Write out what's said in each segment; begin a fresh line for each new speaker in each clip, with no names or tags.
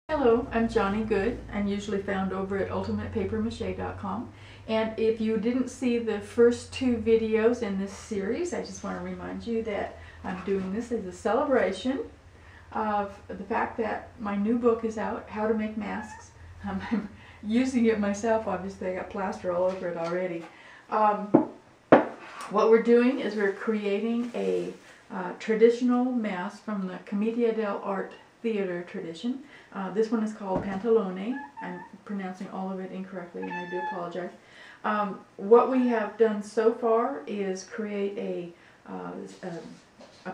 Hello, I'm Johnny Good. I'm usually found over at ultimatepapermache.com. And if you didn't see the first two videos in this series, I just want to remind you that I'm doing this as a celebration of the fact that my new book is out, How to Make Masks. I'm using it myself, obviously. I got plaster all over it already. What we're doing is we're creating a traditional mask from the Commedia dell'arte theater tradition. This one is called Pantalone. I'm pronouncing all of it incorrectly and I do apologize. What we have done so far is create a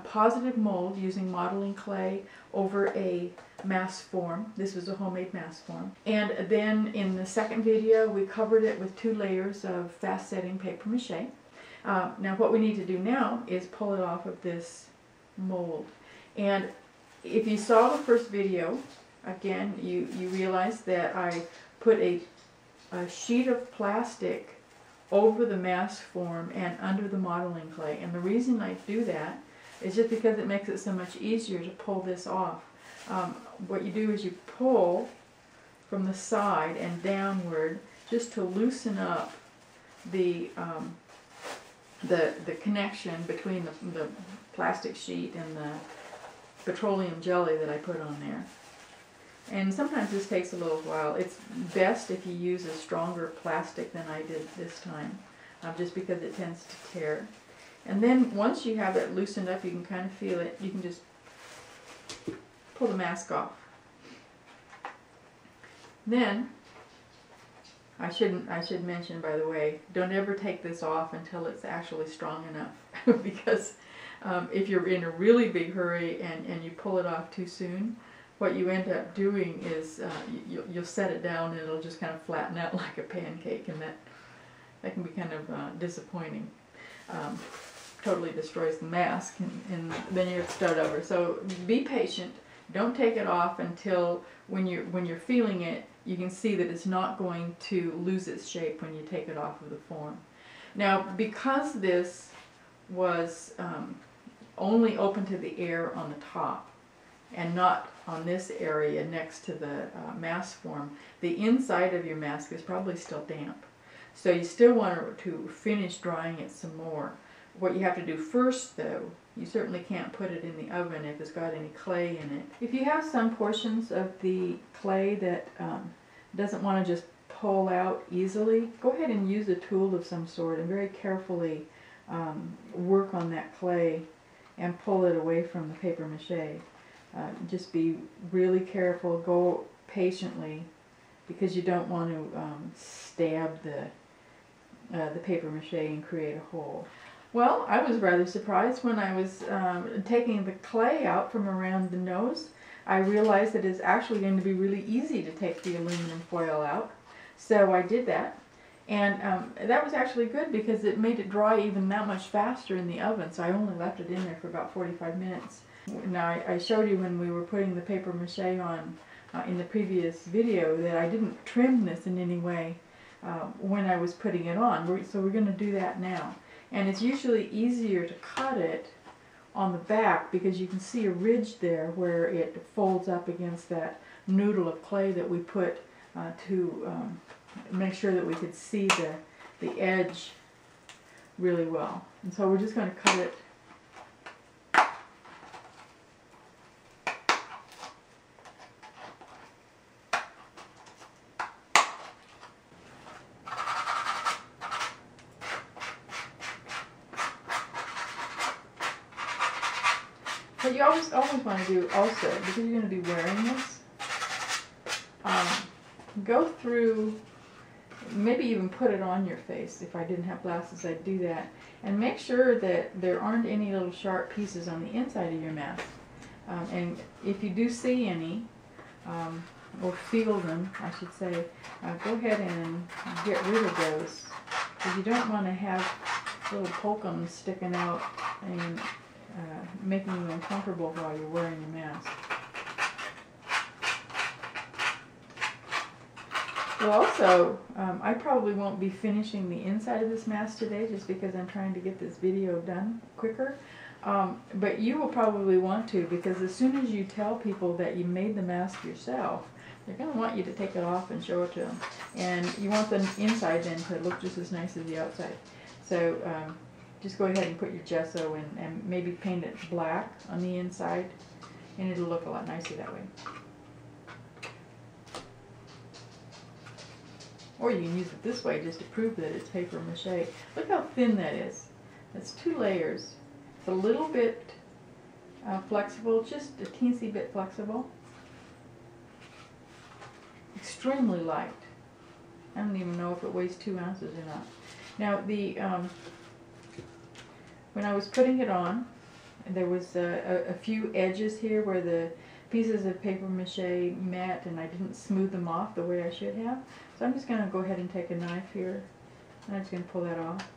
positive mold using modeling clay over a mask form. This was a homemade mask form. And then in the second video we covered it with 2 layers of fast setting paper mache. Now what we need to do now is pull it off of this mold. And if you saw the first video, again, you realize that I put a sheet of plastic over the mask form and under the modeling clay. And the reason I do that is just because it makes it so much easier to pull this off. What you do is you pull from the side and downward just to loosen up the connection between the plastic sheet and the petroleum jelly that I put on there. And sometimes this takes a little while. It's best if you use a stronger plastic than I did this time, just because it tends to tear. And then once you have it loosened up, you can kind of feel it. You can just pull the mask off. Then I should mention, by the way, don't ever take this off until it's actually strong enough, because if you're in a really big hurry and you pull it off too soon, what you end up doing is you'll set it down and it'll just kind of flatten out like a pancake, and that can be kind of disappointing. Totally destroys the mask, and then you have to start over. So be patient. Don't take it off until when you're feeling it, you can see that it's not going to lose its shape when you take it off of the form. Now, because this was only open to the air on the top and not on this area next to the mask form, the inside of your mask is probably still damp. So you still want to finish drying it some more. What you have to do first, though, you certainly can't put it in the oven if it's got any clay in it. If you have some portions of the clay that doesn't want to just pull out easily, go ahead and use a tool of some sort and very carefully work on that clay and pull it away from the paper mache. Just be really careful, go patiently, because you don't want to stab the paper mache and create a hole. Well, I was rather surprised when I was taking the clay out from around the nose. I realized that it's actually going to be really easy to take the aluminum foil out. So I did that. And that was actually good because it made it dry even that much faster in the oven. So I only left it in there for about 45 minutes. Now I showed you when we were putting the paper mache on in the previous video that I didn't trim this in any way when I was putting it on. So we're going to do that now. And it's usually easier to cut it on the back because you can see a ridge there where it folds up against that noodle of clay that we put to make sure that we could see the edge really well. And so we're just going to cut it . What you always want to do also, because you're going to be wearing this, go through, maybe even put it on your face. If I didn't have glasses, I'd do that. And make sure that there aren't any little sharp pieces on the inside of your mask. And if you do see any, or feel them, I should say, go ahead and get rid of those. Because you don't want to have little pokums sticking out and making you uncomfortable while you're wearing your mask. Well, also, I probably won't be finishing the inside of this mask today just because I'm trying to get this video done quicker. But you will probably want to, because as soon as you tell people that you made the mask yourself, they're going to want you to take it off and show it to them. And you want the inside then to look just as nice as the outside. So just go ahead and put your gesso in and maybe paint it black on the inside, and it'll look a lot nicer that way. Or you can use it this way just to prove that it's paper mache. Look how thin that is. That's 2 layers. It's a little bit flexible, just a teensy bit flexible. Extremely light. I don't even know if it weighs 2 ounces or not. Now when I was putting it on, there was a few edges here where the pieces of paper mache met, and I didn't smooth them off the way I should have. So I'm just going to go ahead and take a knife here, and I'm just going to pull that off.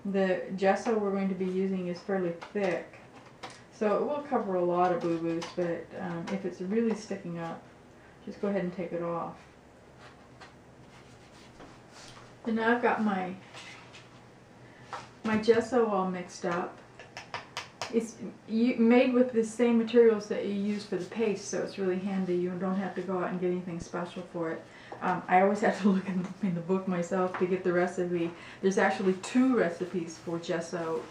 The gesso we're going to be using is fairly thick, so it will cover a lot of boo-boos, but if it's really sticking up, just go ahead and take it off. And now I've got my gesso all mixed up. It's made with the same materials that you use for the paste, so it's really handy. You don't have to go out and get anything special for it. I always have to look in the book myself to get the recipe. There's actually 2 recipes for gesso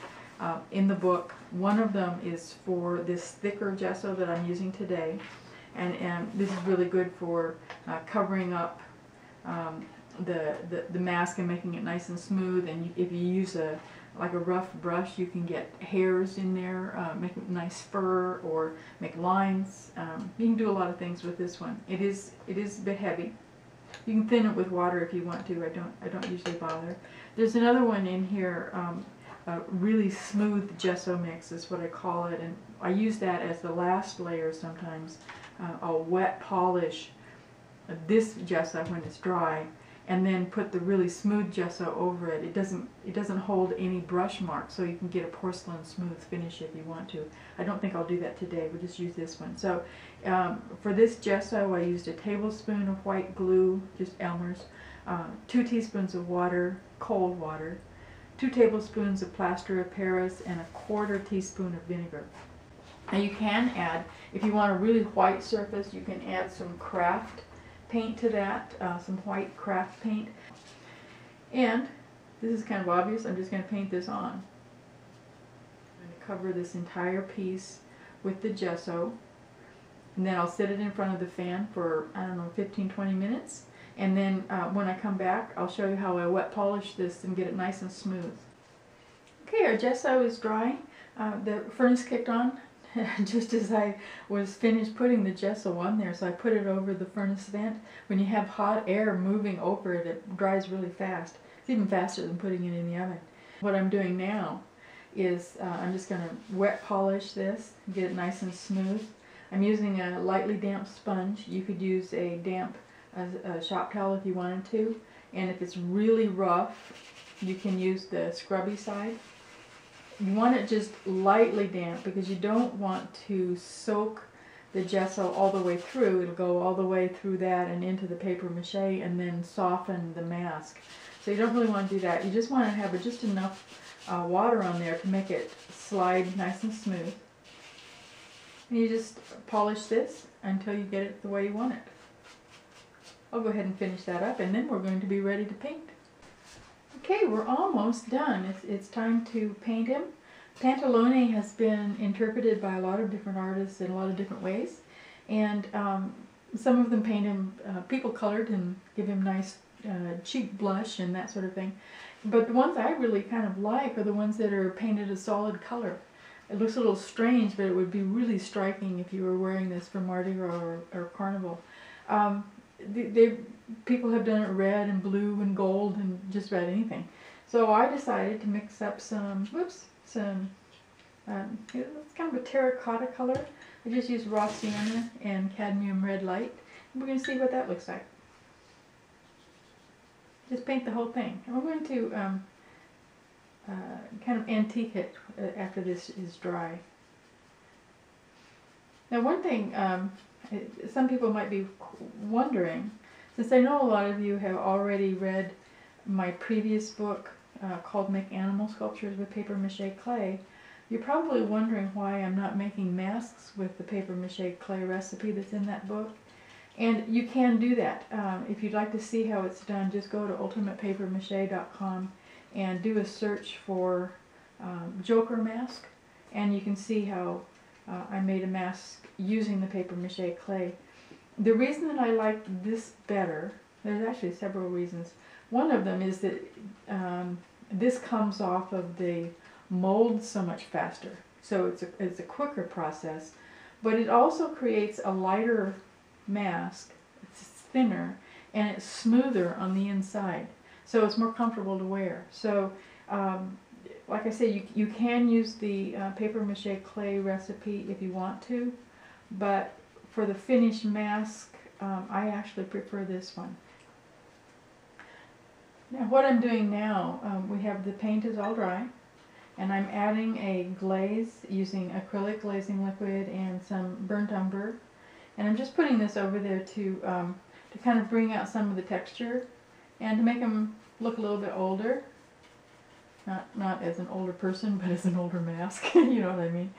in the book. One of them is for this thicker gesso that I'm using today, and this is really good for covering up the mask and making it nice and smooth. And if you use like a rough brush, you can get hairs in there, make a nice fur, or make lines. You can do a lot of things with this one. It is a bit heavy. You can thin it with water if you want to. I don't usually bother. There's another one in here, a really smooth gesso mix is what I call it, and I use that as the last layer sometimes. I'll wet polish this gesso when it's dry, and then put the really smooth gesso over it. It doesn't hold any brush marks, so you can get a porcelain smooth finish if you want to. I don't think I'll do that today. We'll just use this one. So for this gesso, I used a tablespoon of white glue, just Elmer's, 2 teaspoons of water, cold water, 2 tablespoons of plaster of Paris, and 1/4 teaspoon of vinegar. Now you can add, if you want a really white surface, you can add some craft paint to that, some white craft paint. And this is kind of obvious, I'm just going to paint this on. I'm going to cover this entire piece with the gesso, and then I'll set it in front of the fan for, I don't know, 15-20 minutes, and then when I come back I'll show you how I wet polish this and get it nice and smooth. Okay, our gesso is dry. The furnace kicked on just as I was finished putting the gesso on there, so I put it over the furnace vent. When you have hot air moving over it, it dries really fast. It's even faster than putting it in the oven. What I'm doing now is I'm just going to wet polish this and get it nice and smooth. I'm using a lightly damp sponge. You could use a damp shop towel if you wanted to, and if it's really rough, you can use the scrubby side. You want it just lightly damp because you don't want to soak the gesso all the way through. It'll go all the way through that and into the paper mache and then soften the mask. So you don't really want to do that. You just want to have just enough water on there to make it slide nice and smooth. And you just polish this until you get it the way you want it. I'll go ahead and finish that up, and then we're going to be ready to paint. Okay, we're almost done. It's time to paint him. Pantalone has been interpreted by a lot of different artists in a lot of different ways, and some of them paint him people colored and give him nice cheek blush and that sort of thing. But the ones I really kind of like are the ones that are painted a solid color. It looks a little strange, but it would be really striking if you were wearing this for Mardi Gras or Carnival. People have done it red and blue and gold and just about anything. So I decided to mix up it's kind of a terracotta color. I just used raw sienna and cadmium red light. And we're going to see what that looks like. Just paint the whole thing. And we're going to kind of antique it after this is dry. Now one thing some people might be wondering, since I know a lot of you have already read my previous book, called Make Animal Sculptures with Paper Mache Clay, you're probably wondering why I'm not making masks with the paper mache clay recipe that's in that book. And you can do that. If you'd like to see how it's done, just go to ultimatepapermache.com and do a search for Joker mask, and you can see how I made a mask using the paper mache clay. The reason that I like this better, there's actually several reasons. One of them is that this comes off of the mold so much faster, so it's a quicker process, but it also creates a lighter mask. It's thinner and it's smoother on the inside, so it's more comfortable to wear. So like I say, you can use the paper mache clay recipe if you want to, but for the finished mask, I actually prefer this one. Now what I'm doing now, we have the paint is all dry, and I'm adding a glaze using acrylic glazing liquid and some burnt umber, and I'm just putting this over there to kind of bring out some of the texture and to make them look a little bit older. Not as an older person, but as an older mask. You know what I mean?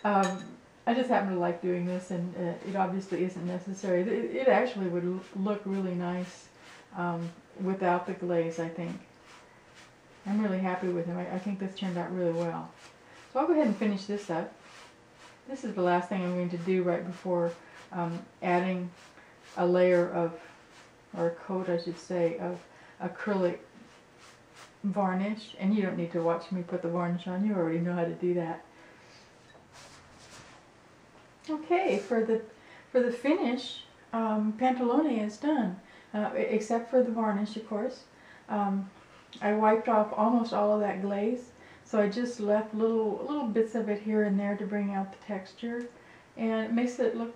I just happen to like doing this, and it obviously isn't necessary. It actually would look really nice without the glaze, I think. I'm really happy with him. I think this turned out really well. So I'll go ahead and finish this up. This is the last thing I'm going to do right before adding a layer of, or a coat I should say, of acrylic varnish. And you don't need to watch me put the varnish on. You already know how to do that. Okay, for the finish, Pantalone is done, except for the varnish, of course. I wiped off almost all of that glaze, so I just left little bits of it here and there to bring out the texture, and it makes it look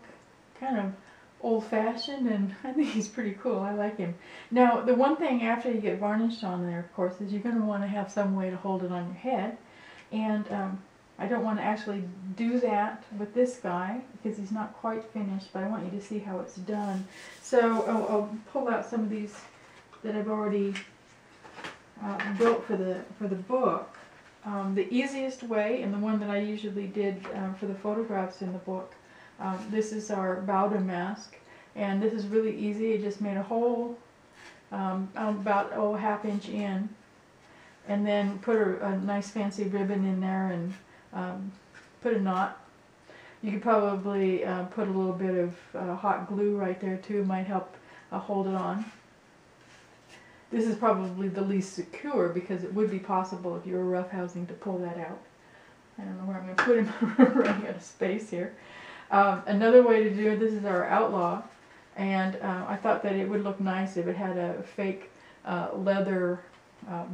kind of old-fashioned, and I think he's pretty cool. I like him. Now, the one thing after you get varnish on there, of course, is you're going to want to have some way to hold it on your head, and I don't want to actually do that with this guy because he's not quite finished, but I want you to see how it's done. So I'll pull out some of these that I've already built for the book. The easiest way, and the one that I usually did for the photographs in the book, this is our Bowder mask, and this is really easy. I just made a hole about ½ inch in, and then put a nice fancy ribbon in there and put a knot. You could probably put a little bit of hot glue right there too. It might help hold it on. This is probably the least secure because it would be possible if you were roughhousing to pull that out. I don't know where I'm going to put him. Running out of space here. Another way to do it, this is our Outlaw, and I thought that it would look nice if it had a fake leather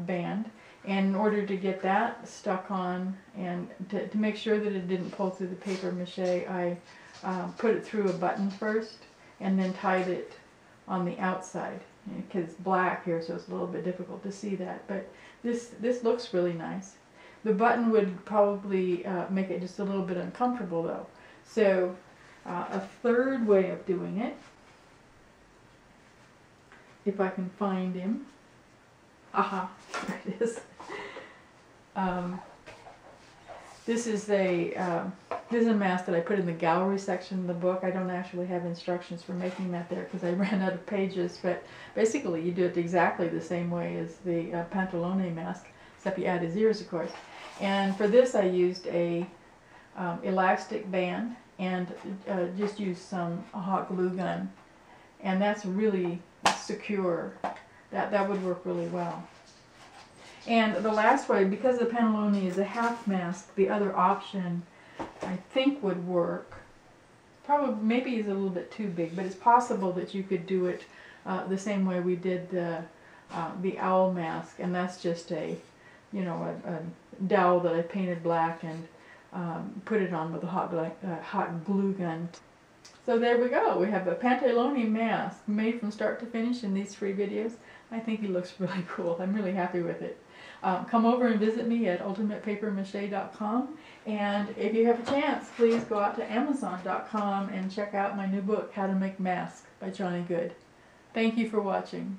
band. And in order to get that stuck on and to make sure that it didn't pull through the paper mache, I put it through a button first and then tied it on the outside. Because it's black here, so it's a little bit difficult to see that. But this looks really nice. The button would probably make it just a little bit uncomfortable though. So a third way of doing it, if I can find him. Aha, there it is. This is a mask that I put in the gallery section of the book. I don't actually have instructions for making that there because I ran out of pages, but basically you do it exactly the same way as the Pantalone mask, except you add his ears, of course. And for this I used a elastic band and just used some hot glue gun, and that's really secure. That would work really well. And the last way, because the Pantalone is a half mask, the other option I think would work. Probably, maybe is a little bit too big, but it's possible that you could do it the same way we did the owl mask, and that's just a dowel that I painted black and put it on with a hot glue gun. So there we go. We have a Pantalone mask made from start to finish in these 3 videos. I think he looks really cool. I'm really happy with it. Come over and visit me at ultimatepapermache.com, and if you have a chance, please go out to Amazon.com and check out my new book, How to Make Masks by Johnny Good. Thank you for watching.